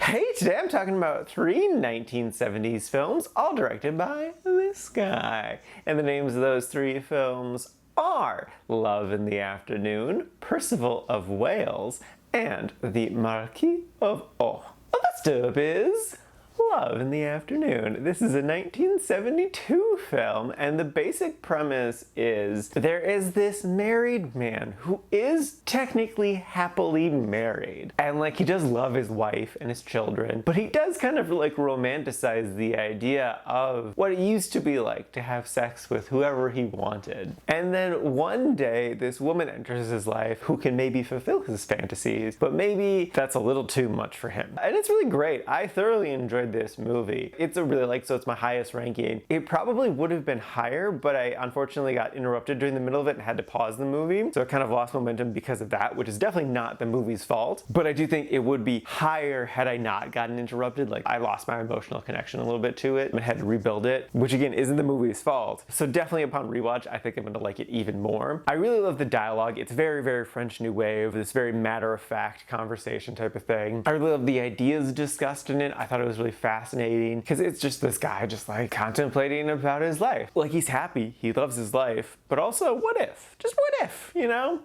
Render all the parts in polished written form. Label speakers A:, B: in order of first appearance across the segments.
A: Hey, today I'm talking about three 1970s films, all directed by this guy. And the names of those three films are Love in the Afternoon, Perceval of Wales, and the Marquise of O. The first up is Love in the Afternoon. This is a 1972 film, and the basic premise is there is this married man who is technically happily married, and like he does love his wife and his children, but he does kind of like romanticize the idea of what it used to be like to have sex with whoever he wanted. And then one day this woman enters his life who can maybe fulfill his fantasies, but maybe that's a little too much for him. And it's really great. I thoroughly enjoyed this movie. It's a really so it's my highest ranking. It probably would have been higher, but I unfortunately got interrupted during the middle of it and had to pause the movie. So I kind of lost momentum because of that, which is definitely not the movie's fault. But I do think it would be higher had I not gotten interrupted. Like I lost my emotional connection a little bit to it and had to rebuild it, which again isn't the movie's fault. So definitely upon rewatch, I think I'm gonna like it even more. I really love the dialogue. It's very, very French New Wave, this very matter-of-fact conversation type of thing. I really love the ideas discussed in it. I thought it was really fascinating because it's just this guy just like contemplating about his life. Like he's happy, he loves his life, but also what if? Just what if, you know?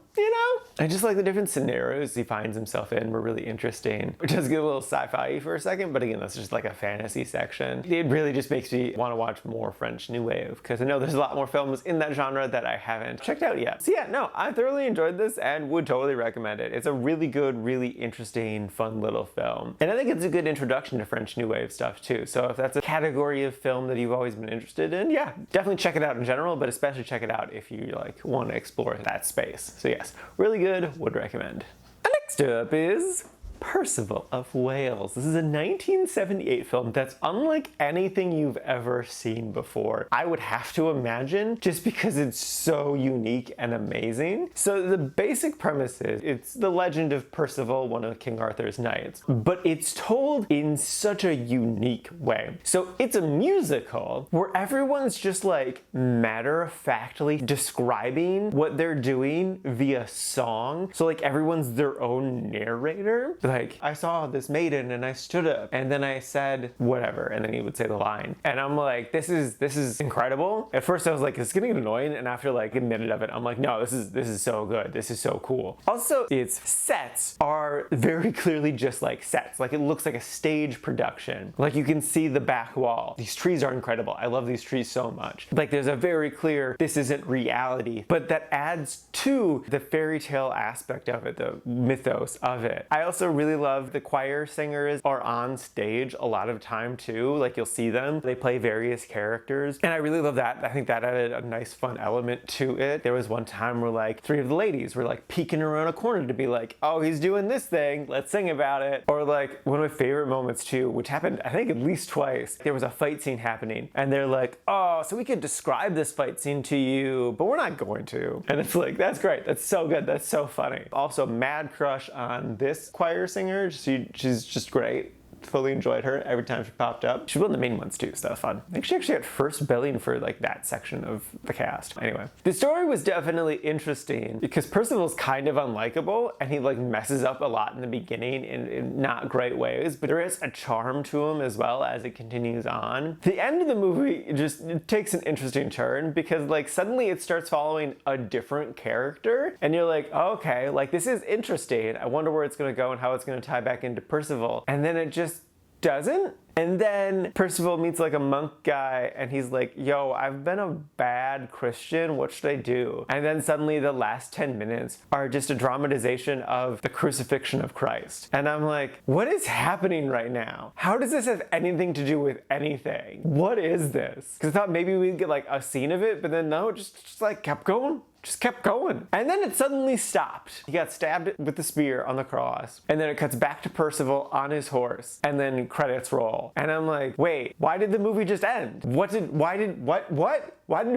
A: I just like the different scenarios he finds himself in were really interesting. It does get a little sci-fi for a second, but again, that's just like a fantasy section. It really just makes me want to watch more French New Wave because I know there's a lot more films in that genre that I haven't checked out yet. So yeah, no, I thoroughly enjoyed this and would totally recommend it. It's a really good, really interesting, fun little film. And I think it's a good introduction to French New Wave stuff too. So if that's a category of film that you've always been interested in, yeah, definitely check it out in general, but especially check it out if you like want to explore that space. So yes, really good, would recommend. Next up is Perceval of Wales. This is a 1978 film that's unlike anything you've ever seen before. I would have to imagine, just because it's so unique and amazing. So the basic premise is, it's the legend of Perceval, one of King Arthur's knights, but it's told in such a unique way. So it's a musical where everyone's just like matter-of-factly describing what they're doing via song. So like everyone's their own narrator. Like, I saw this maiden and I stood up and then I said whatever, and then he would say the line. And I'm like, this is incredible. At first I was like, it's getting annoying, and after like a minute of it, I'm like, no, this is so good. This is so cool. Also, its sets are very clearly just like sets. Like it looks like a stage production. Like you can see the back wall. These trees are incredible. I love these trees so much. Like there's a very clear, this isn't reality, but that adds to the fairy tale aspect of it, the mythos of it. I also really love the choir singers are on stage a lot of time too. Like you'll see them, they play various characters, and I really love that. I think that added a nice fun element to it. There was one time where like three of the ladies were like peeking around a corner to be like, oh, he's doing this thing, let's sing about it. Or like one of my favorite moments too, which happened I think at least twice, there was a fight scene happening and they're like, oh, so we could describe this fight scene to you, but we're not going to. And it's like, that's great, that's so good, that's so funny. Also, mad crush on this choir singer. She's just great. Fully enjoyed her every time she popped up. She was one of the main ones too, so that was fun. I think she actually got first billing for like that section of the cast. Anyway, the story was definitely interesting because Perceval's kind of unlikable and he like messes up a lot in the beginning in not great ways, but there is a charm to him as well as it continues on. The end of the movie it takes an interesting turn because like suddenly it starts following a different character and you're like, oh, okay, like this is interesting. I wonder where it's gonna go and how it's gonna tie back into Perceval. And then it just doesn't. And then Perceval meets like a monk guy and he's like, yo, I've been a bad Christian, what should I do? And then suddenly the last 10 minutes are just a dramatization of the crucifixion of Christ. And I'm like, what is happening right now? How does this have anything to do with anything? What is this? Because I thought maybe we'd get like a scene of it, but then no, just like kept going. Just kept going. And then it suddenly stopped. He got stabbed with the spear on the cross. And then it cuts back to Perceval on his horse. And then credits roll. And I'm like, wait, why did the movie just end? Why did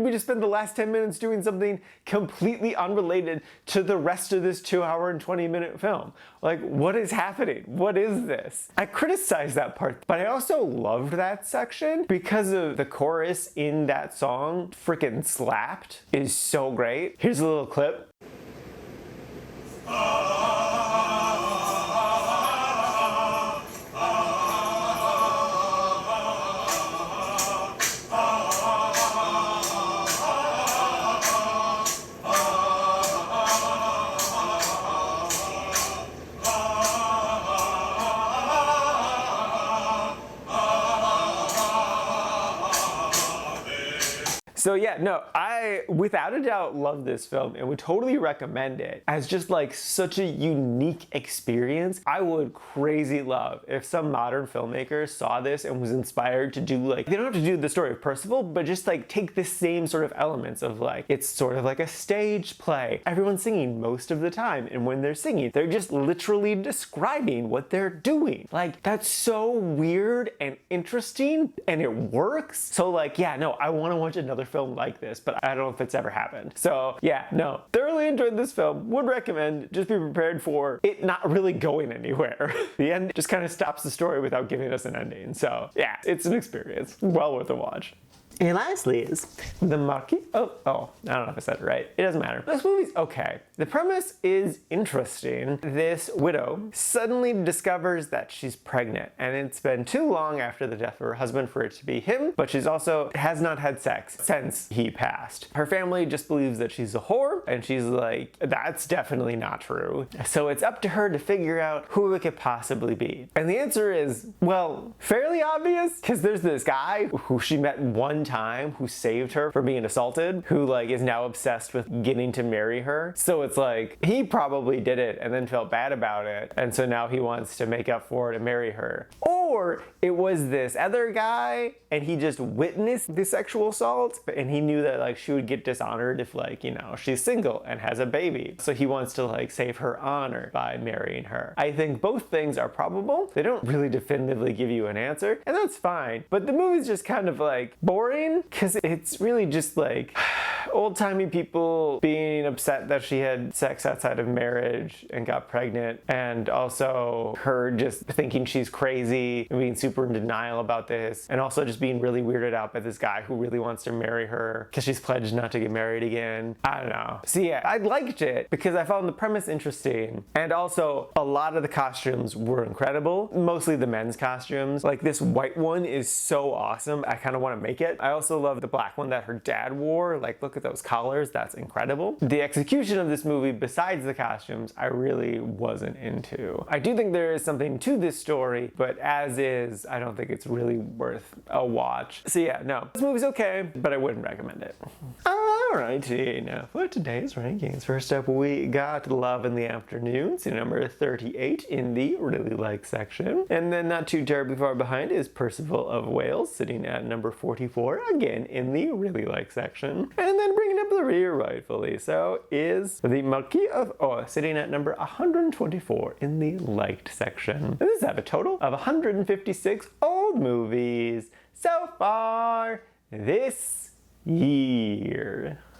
A: we just spend the last 10 minutes doing something completely unrelated to the rest of this 2-hour and 20-minute film? Like, what is happening? What is this? I criticized that part, but I also loved that section because of the chorus in that song, freaking slapped, is so great. Here's a little clip. So yeah, no, I without a doubt love this film and would totally recommend it as just like such a unique experience. I would crazy love if some modern filmmaker saw this and was inspired to do like, they don't have to do the story of Percival, but just like take the same sort of elements of like, it's sort of like a stage play. Everyone's singing most of the time, and when they're singing, they're just literally describing what they're doing. Like, that's so weird and interesting, and it works. So like, yeah, no, I want to watch another film like this, but I don't know if it's ever happened. So yeah, no, thoroughly enjoyed this film, would recommend. Just be prepared for it not really going anywhere. The end just kind of stops the story without giving us an ending. So yeah, it's an experience, well worth a watch. And lastly is the Marquise of O. I don't know if I said it right. It doesn't matter. This movie's okay. The premise is interesting. This widow suddenly discovers that she's pregnant, and it's been too long after the death of her husband for it to be him, but she's also has not had sex since he passed. Her family just believes that she's a whore, and she's like, that's definitely not true. So it's up to her to figure out who it could possibly be. And the answer is, well, fairly obvious, because there's this guy who she met one time who saved her from being assaulted, who like is now obsessed with getting to marry her. So it's like, he probably did it and then felt bad about it, and so now he wants to make up for it and marry her. Or it was this other guy and he just witnessed the sexual assault, and he knew that like she would get dishonored if like, you know, she's single and has a baby. So he wants to like save her honor by marrying her. I think both things are probable. They don't really definitively give you an answer, and that's fine. But the movie's just kind of like boring, because it's really just like old-timey people being upset that she had sex outside of marriage and got pregnant, and also her just thinking she's crazy and being super in denial about this, and also just being really weirded out by this guy who really wants to marry her because she's pledged not to get married again. I don't know. So yeah, I liked it because I found the premise interesting, and also a lot of the costumes were incredible, mostly the men's costumes. Like this white one is so awesome, I kind of want to make it. I also love the black one that her dad wore. Like, look at those collars, that's incredible. The execution of this movie, besides the costumes, I really wasn't into. I do think there is something to this story, but as is, I don't think it's really worth a watch. So yeah, no, this movie's okay, but I wouldn't recommend it. Alrighty, now for today's rankings. First up, we got Love in the Afternoon, so number 38 in the really like section. And then not too terribly far behind is Perceval of Wales, sitting at number 44, again in the really like section. And then bringing up the rear rightfully so is the Marquise of O, sitting at number 124 in the liked section. And this have a total of 156 old movies so far this year.